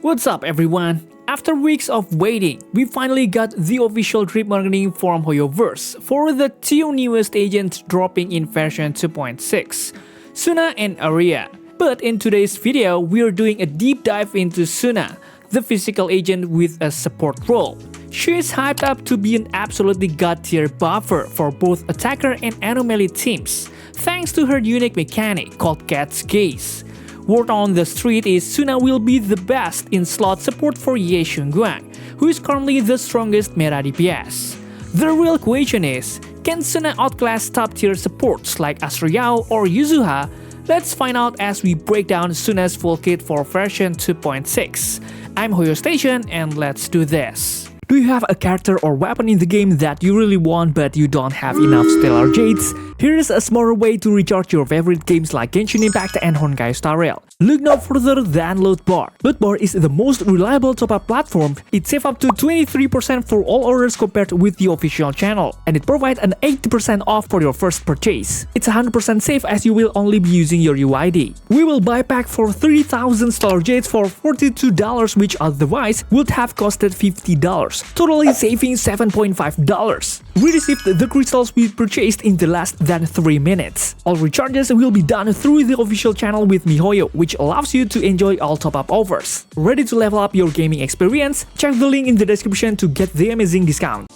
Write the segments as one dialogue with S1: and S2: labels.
S1: What's up everyone? After weeks of waiting, we finally got the official trip marketing from HoYoverse for the two newest agents dropping in version 2.6, Sunna and Aria. But in today's video, we are doing a deep dive into Sunna, the physical agent with a support role. She is hyped up to be an absolutely god tier buffer for both Attacker and Anomaly teams, thanks to her unique mechanic called Cat's Gaze. Word on the street is Sunna will be the best in slot support for Ye Shungguang, who is currently the strongest meta DPS. The real question is, can Sunna outclass top tier supports like Astra Yao or Yuzuha? Let's find out as we break down Sunna's full kit for version 2.6. I'm HoYoverse and let's do this. Do you have a character or weapon in the game that you really want but you don't have enough stellar jades? Here's a smarter way to recharge your favorite games like Genshin Impact and Honkai Star Rail. Look no further than Lootbar. Lootbar is the most reliable top-up platform. It saves up to 23% for all orders compared with the official channel, and it provides an 80% off for your first purchase. It's 100% safe as you will only be using your UID. We will buy pack for 30,000 stellar jades for $42, which otherwise would have costed $50, totally saving $7.5. We received the crystals we purchased in the less than 3 minutes. All recharges will be done through the official channel with miHoYo, which allows you to enjoy all top-up offers. Ready to level up your gaming experience? Check the link in the description to get the amazing discount.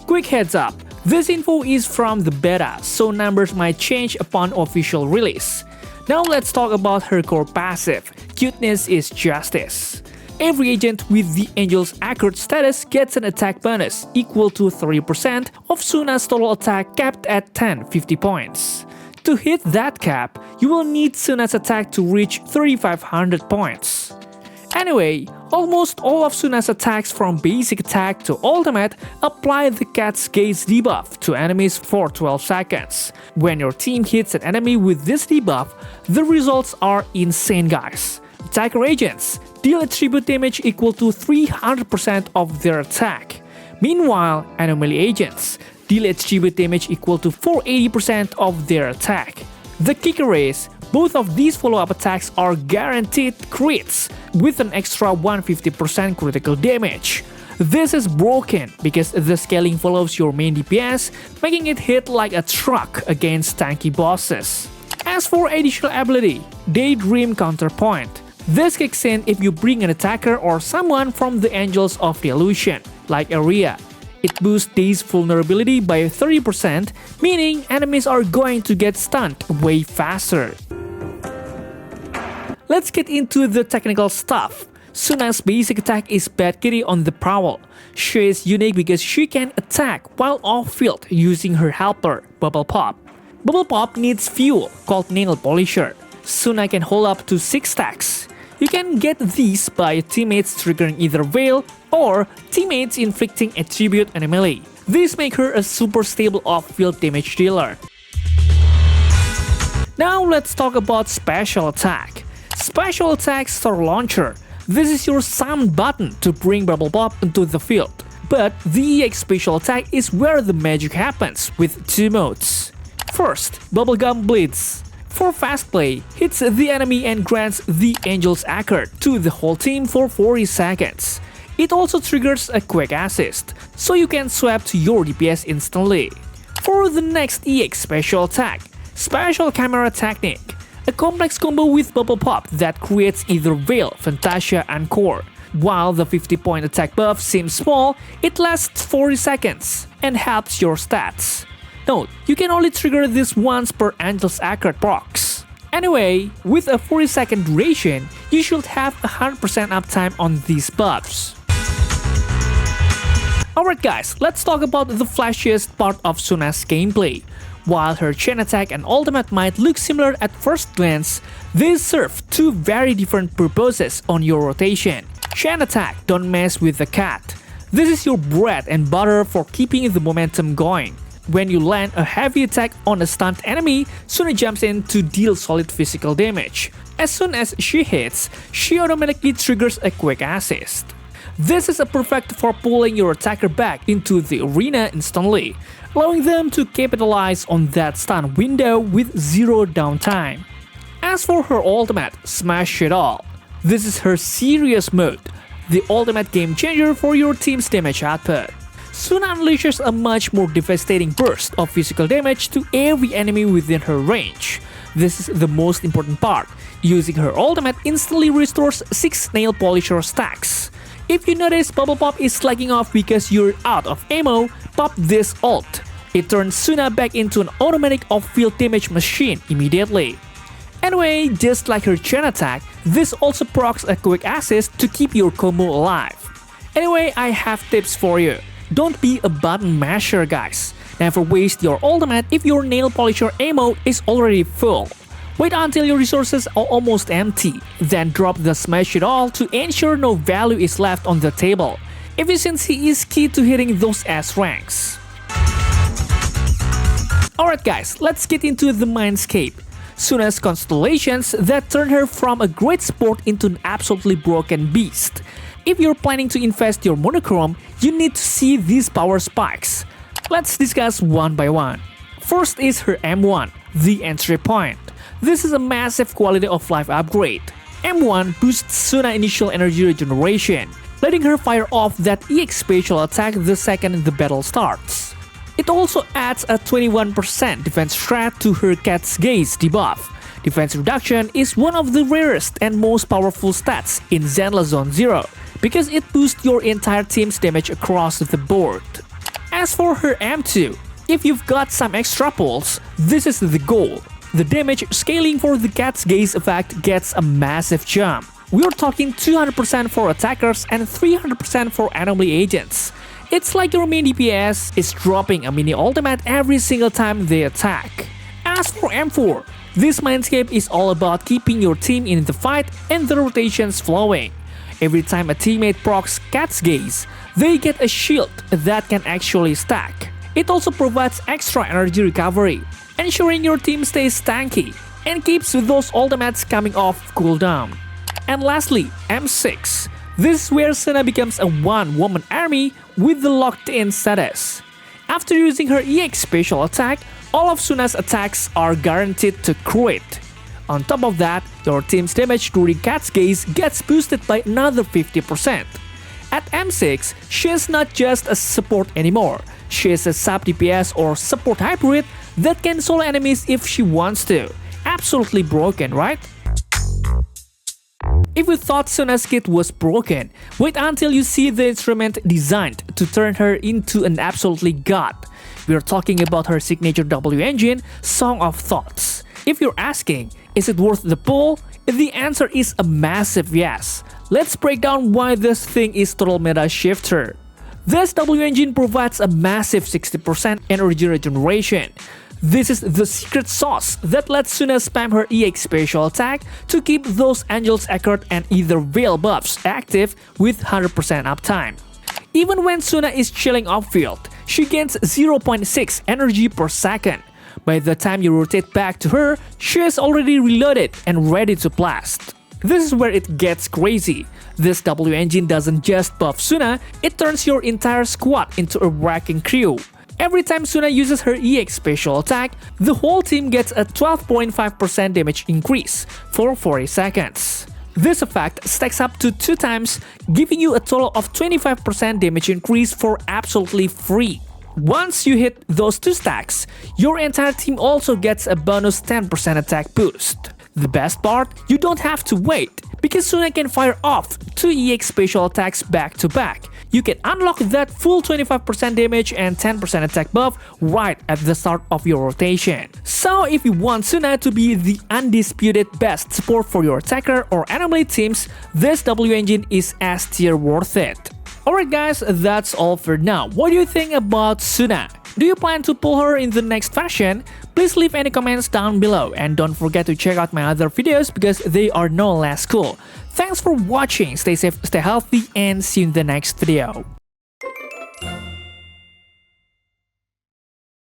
S1: Quick heads up, this info is from the beta, so numbers might change upon official release. Now let's talk about her core passive, Cuteness is Justice. Every agent with the Angel's Accurate status gets an attack bonus equal to 3% of Sunna's total attack capped at 1050 points. To hit that cap, you will need Sunna's attack to reach 3500 points. Anyway, almost all of Sunna's attacks from basic attack to ultimate apply the Cat's Gaze debuff to enemies for 12 seconds. When your team hits an enemy with this debuff, the results are insane guys. Attacker agents deal attribute damage equal to 300% of their attack. Meanwhile, Anomaly agents deal attribute damage equal to 480% of their attack. The kicker is, both of these follow-up attacks are guaranteed crits with an extra 150% critical damage. This is broken because the scaling follows your main DPS, making it hit like a truck against tanky bosses. As for additional ability, Daydream Counterpoint. This kicks in if you bring an attacker or someone from the Angels of the Illusion, like Aria. It boosts Day's vulnerability by 30%, meaning enemies are going to get stunned way faster. Let's get into the technical stuff. Sunna's basic attack is Bad Kitty on the prowl. She is unique because she can attack while off-field using her helper, Bubble Pop. Bubble Pop needs fuel, called Nail Polisher. Sunna can hold up to 6 stacks. You can get these by teammates triggering either Veil or teammates inflicting attribute anomaly. These make her a super stable off-field damage dealer. Now let's talk about Special Attack. Special Attack Star Launcher. This is your summon button to bring Bubble Pop into the field. But the EX Special Attack is where the magic happens with 2 modes. First, Bubblegum Blitz. For fast play, hits the enemy and grants the Angel's Accurate to the whole team for 40 seconds. It also triggers a quick assist, so you can swap to your DPS instantly. For the next EX Special Attack, Special Camera Technique. A complex combo with Bubble Pop that creates either Veil, Fantasia, and Core. While the 50-point attack buff seems small, it lasts 40 seconds and helps your stats. Note, you can only trigger this once per Angel's Accurate procs. Anyway, with a 40-second duration, you should have 100% uptime on these buffs. Alright guys, let's talk about the flashiest part of Sunna's gameplay. While her chain attack and ultimate might look similar at first glance, they serve 2 very different purposes on your rotation. Chain attack, don't mess with the cat. This is your bread and butter for keeping the momentum going. When you land a heavy attack on a stunned enemy, Sunna jumps in to deal solid physical damage. As soon as she hits, she automatically triggers a quick assist. This is a perfect for pulling your attacker back into the arena instantly. allowing them to capitalize on that stun window with zero downtime. As for her ultimate, Smash It All, this is her serious mode, the ultimate game changer for your team's damage output. Sunna unleashes a much more devastating burst of physical damage to every enemy within her range. This is the most important part. Using her ultimate instantly restores 6 nail polisher stacks. If you notice Bubble Pop is slacking off because you're out of ammo, pop this ult. It turns Sunna back into an automatic off-field damage machine immediately. Anyway, just like her chain attack, this also procs a quick assist to keep your combo alive. Anyway, I have tips for you. Don't be a button masher, guys. Never waste your ultimate if your nail polisher ammo is already full. Wait until your resources are almost empty, then drop the Smash It All to ensure no value is left on the table. Efficiency is key to hitting those S ranks. Alright guys, let's get into the MINDSCAPE. Sunna's constellations that turn her from a great sport into an absolutely broken beast. If you're planning to invest your monochrome, you need to see these power spikes. Let's discuss one by one. First is her M1, the entry point. This is a massive quality of life upgrade. M1 boosts Sunna initial energy regeneration, letting her fire off that EX special attack the second the battle starts. It also adds a 21% defense strat to her Cat's Gaze debuff. Defense reduction is one of the rarest and most powerful stats in zenlesszonezero because it boosts your entire team's damage across the board. As for her M2, if you've got some extra pulse, this is the goal. The damage scaling for the Cat's Gaze effect gets a massive jump. We're talking 200% for attackers and 300% for anomaly agents. It's like your main DPS is dropping a mini ultimate every single time they attack. As for M4, this MINDSCAPE is all about keeping your team in the fight and the rotations flowing. Every time a teammate procs Cat's Gaze, they get a shield that can actually stack. It also provides extra energy recovery, ensuring your team stays tanky and keeps those ultimates coming off cooldown. And lastly, M6. This is where Sunna becomes a one-woman army with the locked-in status. After using her EX special attack, all of Sunna's attacks are guaranteed to crit. On top of that, your team's damage during Cat's Gaze gets boosted by another 50%. At M6, she is not just a support anymore. She is a sub DPS or support hybrid that can solo enemies if she wants to. Absolutely broken, right? If you thought Sunna's kit was broken, wait until you see the instrument designed to turn her into an absolutely god. We are talking about her signature W engine, Song of Thoughts. If you're asking, is it worth the pull? The answer is a massive yes. Let's break down why this thing is total meta shifter. This W engine provides a massive 60% energy regeneration. This is the secret sauce that lets Sunna spam her EX special attack to keep those Angel's Accord and either Veil buffs active with 100% uptime. Even when Sunna is chilling off-field, she gains 0.6 energy per second. By the time you rotate back to her, she is already reloaded and ready to blast. This is where it gets crazy. This W engine doesn't just buff Sunna, it turns your entire squad into a wrecking crew. Every time Sunna uses her EX special attack, the whole team gets a 12.5% damage increase for 40 seconds. This effect stacks up to 2 times, giving you a total of 25% damage increase for absolutely free. Once you hit those 2 stacks, your entire team also gets a bonus 10% attack boost. The best part, you don't have to wait, because Sunna can fire off 2 EX special attacks back to back. You can unlock that full 25% damage and 10% attack buff right at the start of your rotation. So if you want Sunna to be the undisputed best support for your attacker or anomaly teams, this W engine is S tier worth it. Alright guys, that's all for now. What do you think about Sunna? Do you plan to pull her in the next fashion? Please leave any comments down below and don't forget to check out my other videos because they are no less cool. Thanks for watching, stay safe, stay healthy and see you in the next video.